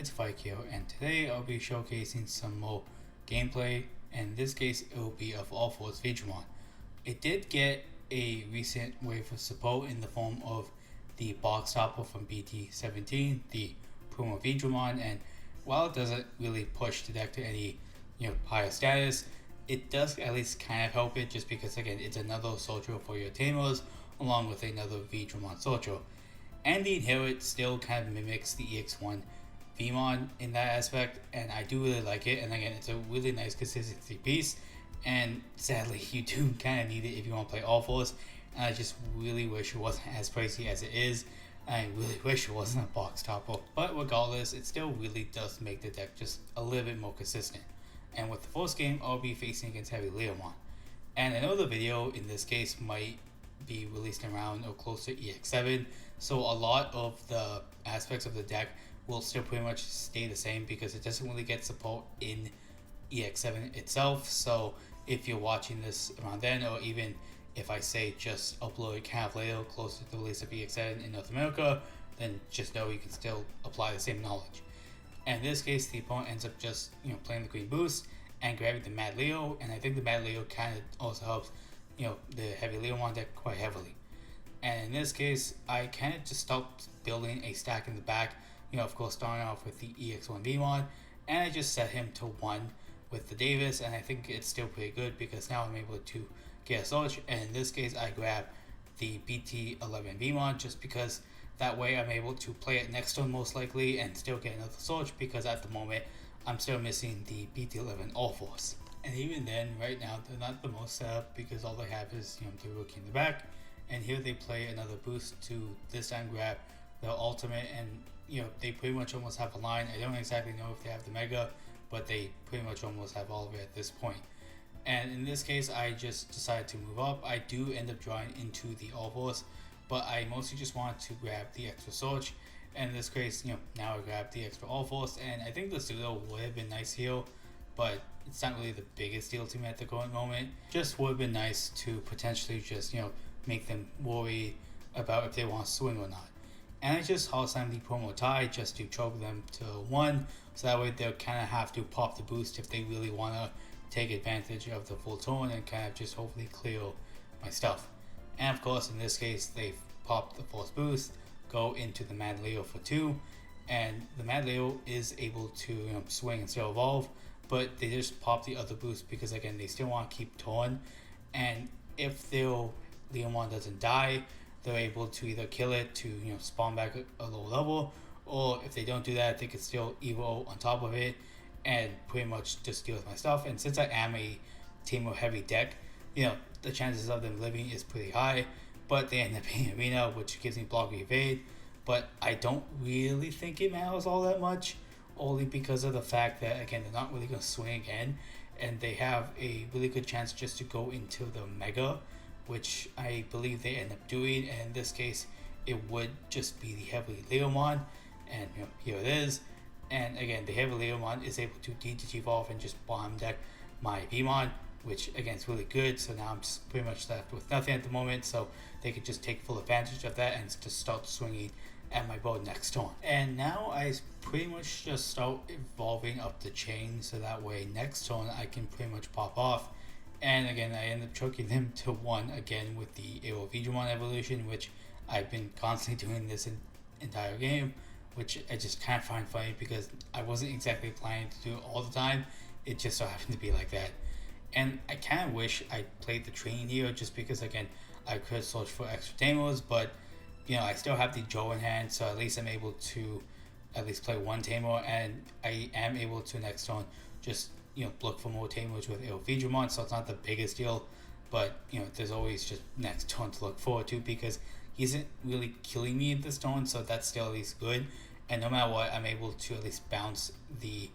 it's Fike here, and today I'll be showcasing some more gameplay, and in this case it will be of UlforceVeedramon. It did get a recent wave of support in the form of the box topper from BT17, the promo Veedramon, and while it doesn't really push the deck to any higher status, it does at least kind of help it, just because again it's another soldier for your Tamers along with another Veedramon soldier. And the inherit still kind of mimics the EX1 Vmon in that aspect, and I do really like it. And again, it's a really nice consistency piece, and sadly you do kind of need it if you want to play All-Force, and I just really wish it wasn't as pricey as it is. I really wish it wasn't a box topper, but regardless, it still really does make the deck just a little bit more consistent. And with the first game, I'll be facing against Heavy Leomon, and I know the video in this case might be released around or close to EX7, so a lot of the aspects of the deck will still pretty much stay the same because it doesn't really get support in EX7 itself. So if you're watching this around then, or even if I say just upload it kind of later, closer to the release of EX7 in North America, then just know you can still apply the same knowledge. And in this case, the opponent ends up just playing the green boost and grabbing the Mad Leo, and I think the Mad Leo kind of also helps the Heavy Leomon deck quite heavily. And in this case, I kind of just stopped building a stack in the back, of course starting off with the EX1 Vmon, and I just set him to 1 with the Davis, and I think it's still pretty good because now I'm able to get a search, and in this case I grab the BT11 Vmon just because that way I'm able to play it next turn most likely and still get another search, because at the moment I'm still missing the BT11 All-Force. And even then, right now, they're not the most set up because all they have is the rookie in the back. And here they play another boost to this time grab the ultimate, and they pretty much almost have a line. I don't exactly know if they have the mega, but they pretty much almost have all of it at this point. And in this case, I just decided to move up. I do end up drawing into the All-Force, but I mostly just wanted to grab the extra search. And in this case, now I grab the extra All-Force, and I think the pseudo would have been nice here, but it's not really the biggest deal to me at the current moment. Just would have been nice to potentially just make them worry about if they want to swing or not. And I just hard slam the promo tie just to choke them to 1, so that way they'll kind of have to pop the boost if they really want to take advantage of the full turn and kind of just hopefully clear my stuff. And of course in this case they pop the force boost, go into the Mad Leo for 2, and the Mad Leo is able to swing and still evolve, but they just pop the other boost because again they still want to keep turn, and if their Leomon doesn't die, they're able to either kill it to spawn back a lower level, or if they don't do that, they can still evo on top of it and pretty much just deal with my stuff. And since I am a Tamer heavy deck, the chances of them living is pretty high, but they end up being arena, which gives me block evade, but I don't really think it matters all that much, only because of the fact that again they're not really going to swing again, and they have a really good chance just to go into the mega, which I believe they end up doing. And in this case it would just be the Heavy Leomon, and here it is. And again, the Heavy Leomon is able to DCG evolve and just bomb deck my Vmon, which again is really good. So now I'm just pretty much left with nothing at the moment, so they could just take full advantage of that and just start swinging at my board next turn. And now I pretty much just start evolving up the chain, so that way next turn I can pretty much pop off. And again, I end up choking them to 1 again with the Veedramon evolution, which I've been constantly doing this entire game, which I just kind of find funny because I wasn't exactly planning to do it all the time. It just so happened to be like that. And I kind of wish I played the train here, just because again I could search for extra Tamers, but I still have the Joe in hand, so at least I'm able to at least play 1 Tamer, and I am able to next turn just look for more Tamers with Veedramon, so it's not the biggest deal, but there's always just next turn to look forward to because he isn't really killing me at this turn, so that's still at least good. And no matter what, I'm able to at least bounce the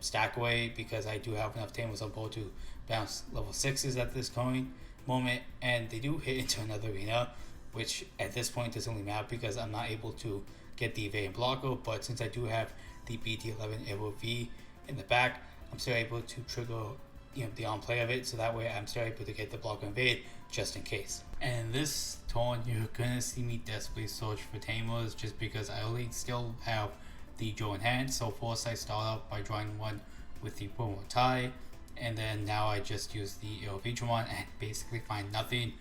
stack away because I do have enough Tamers on board to bounce level 6s at this current moment, and they do hit into another arena, which at this point doesn't really matter because I'm not able to get the evade and blocker. But since I do have the BT11 Aero V in the back, I'm still able to trigger the on play of it, so that way I'm still able to get the block and evade just in case. And in this turn you're gonna see me desperately search for Tamers just because I only still have the draw in hand. So first I start out by drawing one with the promo tie, and then now I just use the UlforceVeedramon and basically find nothing,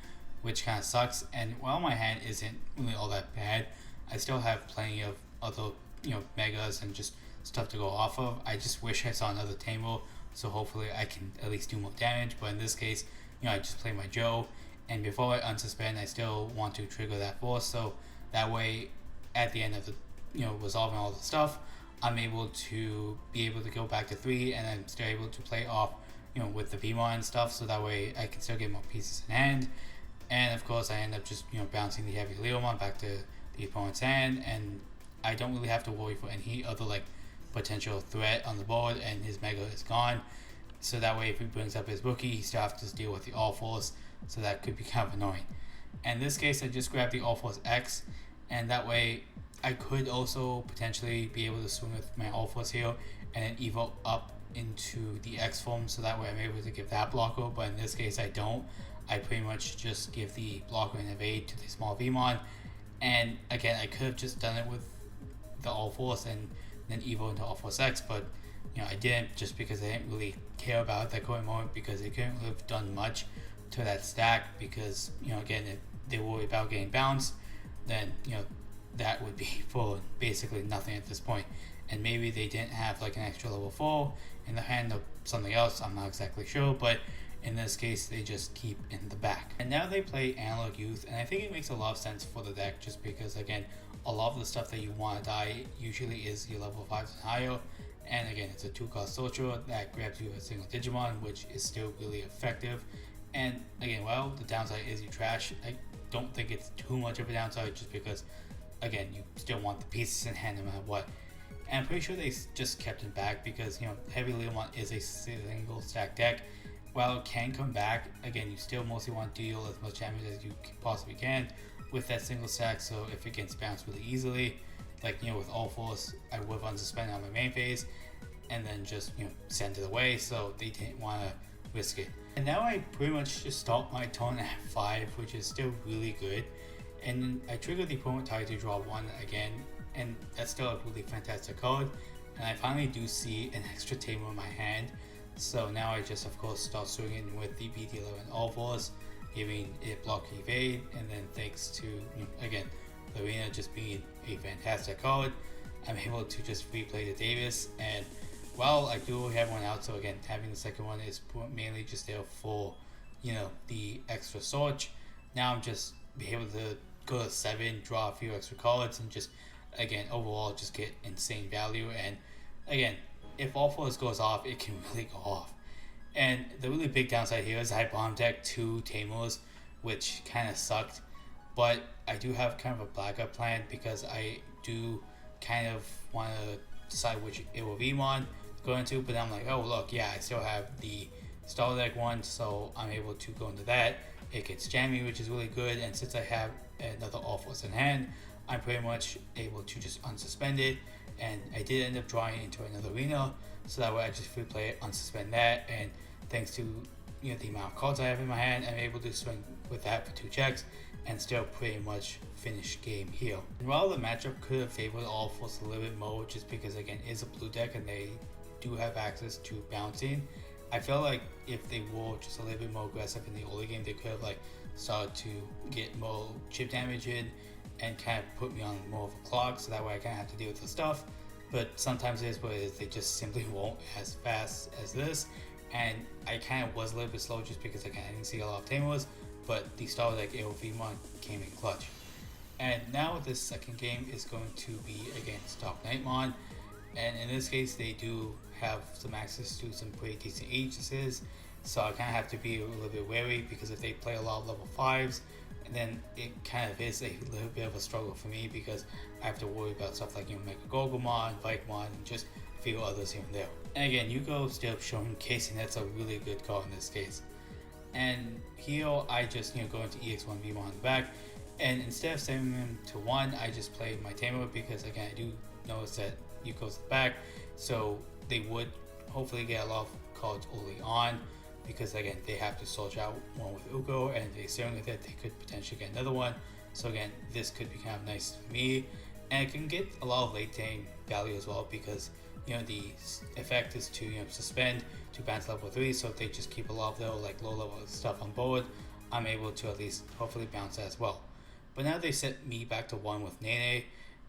which kind of sucks. And while my hand isn't really all that bad, I still have plenty of other megas and just stuff to go off of. I just wish I saw another Tamer, so hopefully I can at least do more damage. But in this case, I just play my Joe, and before I unsuspend, I still want to trigger that force, so that way at the end of the resolving all the stuff, I'm able to go back to 3, and then still able to play off with the Vmon and stuff, so that way I can still get more pieces in hand. And of course I end up just bouncing the heavy Leomon back to the opponent's hand, and I don't really have to worry for any other like potential threat on the board, and his mega is gone. So that way if he brings up his rookie, he still has to deal with the All Force, so that could be kind of annoying. In this case, I just grabbed the All Force X, and that way I could also potentially be able to swing with my All Force here and then evo up into the X form, so that way I'm able to give that blocker. But in this case I don't. I pretty much just give the blocker and evade to the small Vmon, and again I could have just done it with the All Force and then evo into All Force X, but I didn't, just because I didn't really care about that current moment, because they couldn't have done much to that stack, because again, if they worry about getting bounced, then that would be for basically nothing at this point. And maybe they didn't have like an extra level 4 in the hand or something else, I'm not exactly sure, but in this case they just keep in the back. And now they play Analog Youth, and I think it makes a lot of sense for the deck, just because again, a lot of the stuff that you want to die usually is your level 5s and higher, and again, it's a 2-cost Sorcerer that grabs you a single Digimon, which is still really effective. And again, well, the downside is you trash. I don't think it's too much of a downside, just because again, you still want the pieces in hand no matter what. And I'm pretty sure they just kept it back because Heavy Leomon is a single stack deck. While it can come back, again, you still mostly want to deal as much damage as you possibly can with that single stack. So if it gets bounced really easily, like with All Force, I would have unsuspended on my main phase and then just send it away, so they didn't want to risk it. And now I pretty much just start my turn at 5, which is still really good. And then I trigger the opponent tie to draw 1 again, and that's still a really fantastic card. And I finally do see an extra Tamer in my hand, so now I just of course start swinging with the BT11 All Force, giving it block evade, and then thanks to again the arena just being a fantastic card, I'm able to just replay the Davis. And while I do have one out, so again having the second one is mainly just there for the extra Sorge. Now I'm just be able to go to 7, draw a few extra cards, and just again overall just get insane value. And again, if All Force goes off, it can really go off. And the really big downside here is I bomb deck 2 Tamers, which kind of sucked, but I do have kind of a backup plan, because I do kind of want to decide which Vmon to go into. But I'm like, oh look, yeah, I still have the Star Deck one, so I'm able to go into that. It gets jammy, which is really good, and since I have another All Force in hand, I'm pretty much able to just unsuspend it. And I did end up drawing into another arena, so that way I just free play it, unsuspend that, and thanks to the amount of cards I have in my hand, I'm able to swing with that for 2 checks and still pretty much finish game here. And while the matchup could have favored All Force a little bit more, just because again it's a blue deck and they do have access to bouncing, I felt like if they were just a little bit more aggressive in the early game, they could have like started to get more chip damage in and kind of put me on more of a clock, so that way I kind of have to deal with the stuff. But sometimes it is what it is, they just simply won't as fast as this. And I kind of was a little bit slow just because I didn't see a lot of Tamers, but the Star Deck Vmon came in clutch. And now this second game is going to be against Dark Knightmon, and in this case they do have some access to some pretty decent agencies, so I kind of have to be a little bit wary, because if they play a lot of level 5s, then it kind of is a little bit of a struggle for me, because I have to worry about stuff like Mega Gorgomon, Vikemon, and just a few others here and there. And again, Yuko still showcasing that's a really good card in this case. And here I just go into EX1 Vmon on the back, and instead of sending him to 1, I just play my Tamer, because again I do notice that Yuko's the back, so they would hopefully get a lot of cards early on, because again they have to soldier out one with Uko, and if they stay with it they could potentially get another one. So again, this could be kind of nice for me. and it can get a lot of late game value as well, because the effect is to suspend to bounce level 3, so if they just keep a lot of their like low level stuff on board, I'm able to at least hopefully bounce that as well. But now they set me back to 1 with Nene,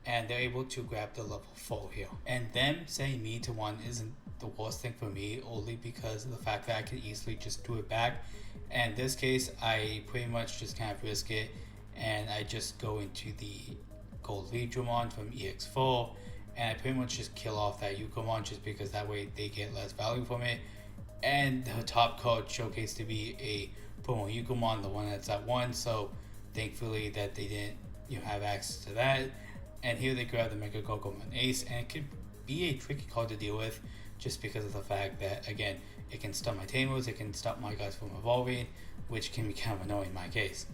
and they're able to grab the level 4 heal. And them setting me to 1 isn't the worst thing for me, only because of the fact that I can easily just do it back. And in this case, I pretty much just kind of risk it, and I just go into the UlforceVeedramon from EX4, and I pretty much just kill off that Yukomon, just because that way they get less value from it. And the top card showcased to be a promo Yukomon, the one that's at 1, so thankfully that they didn't have access to that. And here they grab the Mega Gogomon Ace, and it could be a tricky card to deal with, just because of the fact that, again, it can stun my Tamers, it can stop my guys from evolving, which can be kind of annoying in my case.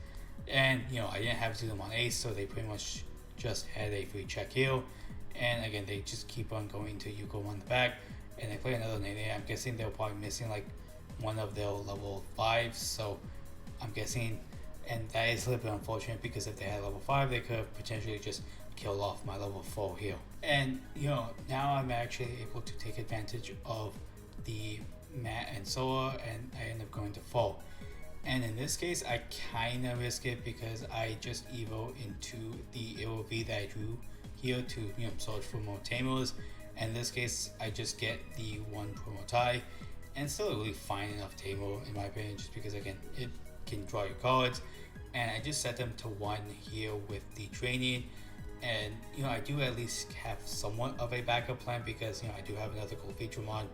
And I didn't have to do them on Ace, so they pretty much just had a free check heal. And again, they just keep on going to Yuko on the back, and they play another Nene. I'm guessing they're probably missing like one of their level 5s, so I'm guessing, and that is a little bit unfortunate, because if they had level 5, they could have potentially just killed off my level 4 heal. And now I'm actually able to take advantage of the Matt and Solar, and I end up going to 4. And in this case, I kind of risk it, because I just evo into the AOV that I drew here to search for more Tamers. And in this case, I just get the 1 promo tie, and still a really fine enough Tamer in my opinion, just because again it can draw your cards. And I just set them to 1 here with the training. And I do at least have somewhat of a backup plan, because I do have another UlforceVeedramon,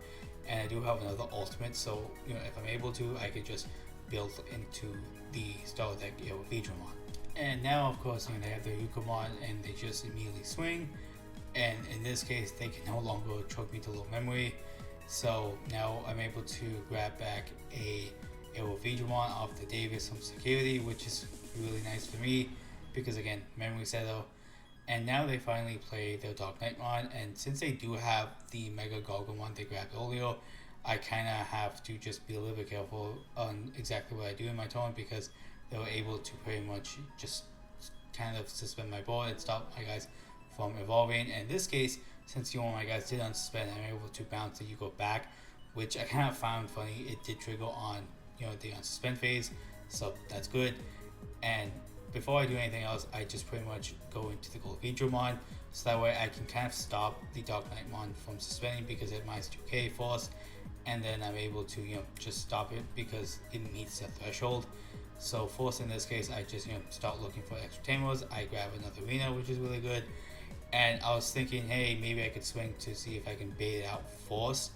and I do have another ultimate, so if I'm able to, I could just build into the Star deck UlforceVeedramon. And now of course they have their Yukomon, and they just immediately swing, and in this case they can no longer choke me to low memory. So now I'm able to grab back a UlforceVeedramon off the Davis from security, which is really nice for me, because again, memory settle. And now they finally play their Dark Knightmon, and since they do have the Mega Gargomon they grabbed earlier, I kind of have to just be a little bit careful on exactly what I do in my turn, because they were able to pretty much just kind of suspend my board and stop my guys from evolving. And in this case, since my guys did unsuspend, I'm able to bounce the Yuko back, which I kind of found funny. It did trigger on the unsuspend phase, so that's good. And before I do anything else, I just pretty much go into the UlforceVeedramon, so that way I can kind of stop the Dark Knightmon from suspending, because it minus 2k force, and then I'm able to just stop it because it meets the threshold. So force in this case, I just start looking for extra Tamers. I grab another arena, which is really good, and I was thinking, hey, maybe I could swing to see if I can bait it out force,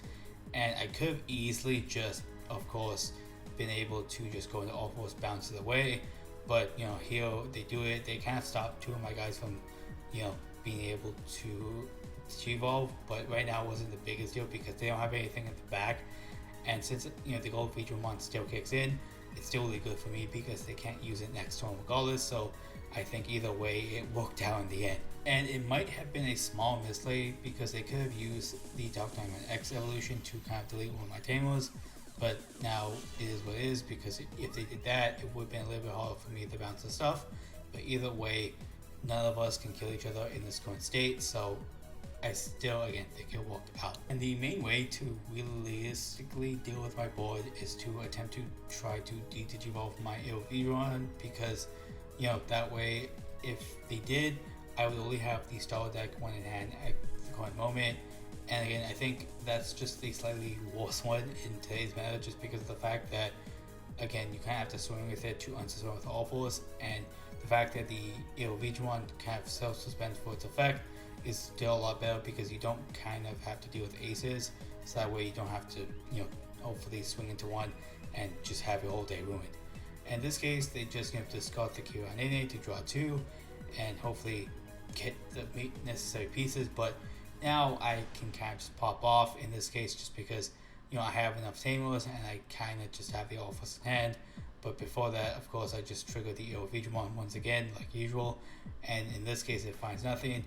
and I could have easily just, of course, been able to just go into all force, bounce it away. But here they do it. They kind of stop 2 of my guys from being able to evolve. But right now it wasn't the biggest deal, because they don't have anything at the back, and since the UlforceVeedramon still kicks in, it's still really good for me, because they can't use it next turn regardless. So I think either way it worked out in the end. And it might have been a small misplay, because they could have used the Dark Diamond X evolution to kind of delete one of my Tamers. But now it is what it is, because if they did that, it would have been a little bit harder for me to bounce the stuff. But either way, none of us can kill each other in this current state, so I still, again, think it worked out. And the main way to realistically deal with my board is to attempt to try to de-digivolve my UlforceVeedramon, because that way, if they did, I would only have the Star deck 1 in hand at the current moment. And again, I think that's just the slightly worse one in today's meta, just because of the fact that, again, you kind of have to swing with it to unsuspend with all force, and the fact that the UlforceVeedramon kind of self-suspends for its effect is still a lot better, because you don't kind of have to deal with aces, so that way you don't have to, hopefully swing into 1 and just have your whole day ruined. In this case, they just discard the Kiranene to draw 2, and hopefully get the necessary pieces. But now I can kind of just pop off in this case, just because I have enough Tamers, and I kind of just have the all force in hand. But before that, of course, I just trigger the UlforceVeedramon once again, like usual, and in this case it finds nothing.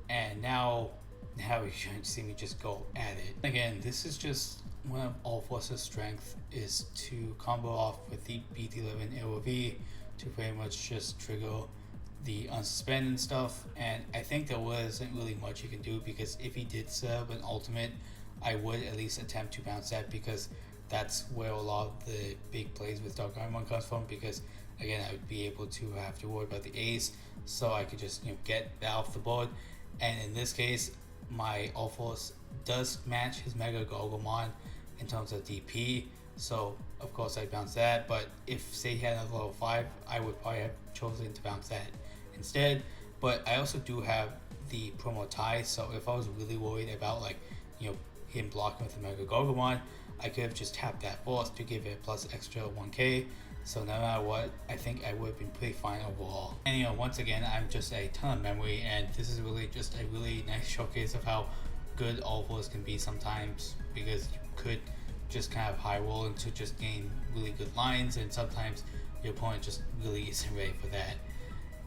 And now you should see me just go at it. Again, this is just one of UlforceVeedramon's strength, is to combo off with the BT11 AOV to pretty much just trigger the unsuspend and stuff, and I think there wasn't really much you can do, because if he did set up an ultimate, I would at least attempt to bounce that, because that's where a lot of the big plays with Dark Iron comes from, because again I would be able to have to worry about the ace, so I could just get that off the board. And in this case, my Ulforce does match his Mega Gorgomon in terms of DP, so of course I bounce that. But if say he had another level 5, I would probably have chosen to bounce that instead. But I also do have the promo tie, so if I was really worried about him blocking with the Mega Gorgomon, I could have just tapped that force to give it plus extra 1k. So no matter what, I think I would have been pretty fine overall. And once again, I'm just a ton of memory, and this is really just a really nice showcase of how good Ulforce can be sometimes, because you could just kind of high roll into just gain really good lines, and sometimes your opponent just really isn't ready for that.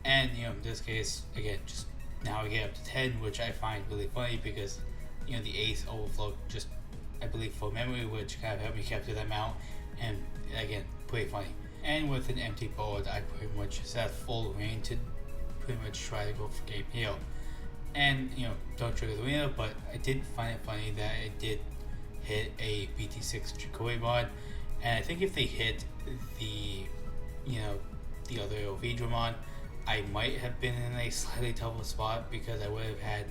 And in this case, again, just now we get up to 10, which I find really funny, because the ace overflow just, I believe, for memory, which kind of helped me capture that amount, and again, pretty funny. And with an empty board, I pretty much just have full reign to pretty much try to go for game heal. And don't trigger the winner, but I did find it funny that it did hit a BT6 mod, and I think if they hit the the other Veedramon, I might have been in a slightly tougher spot, because I would have had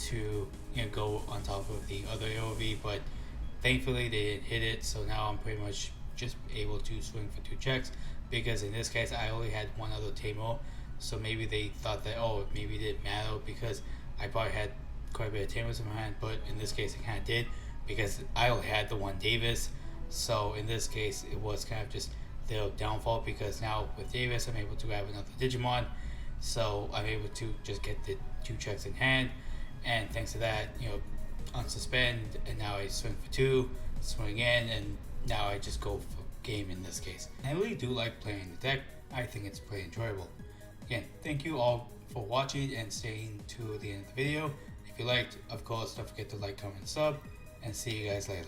to go on top of the other AOV, but thankfully they didn't hit it, so now I'm pretty much just able to swing for 2 checks, because in this case I only had one other Tamer, so maybe they thought that, oh, maybe it didn't matter because I probably had quite a bit of Tamers in my hand, but in this case it kind of did, because I only had the one Davis. So in this case it was kind of just their downfall, because now with Davis I'm able to have another Digimon, so I'm able to just get the 2 checks in hand, and thanks to that, unsuspend, and now I swing for 2, swing in, and now I just go for game in this case. I really do like playing the deck. I think it's pretty enjoyable. Again, thank you all for watching and staying to the end of the video. If you liked, of course, don't forget to like, comment, and sub, and see you guys later.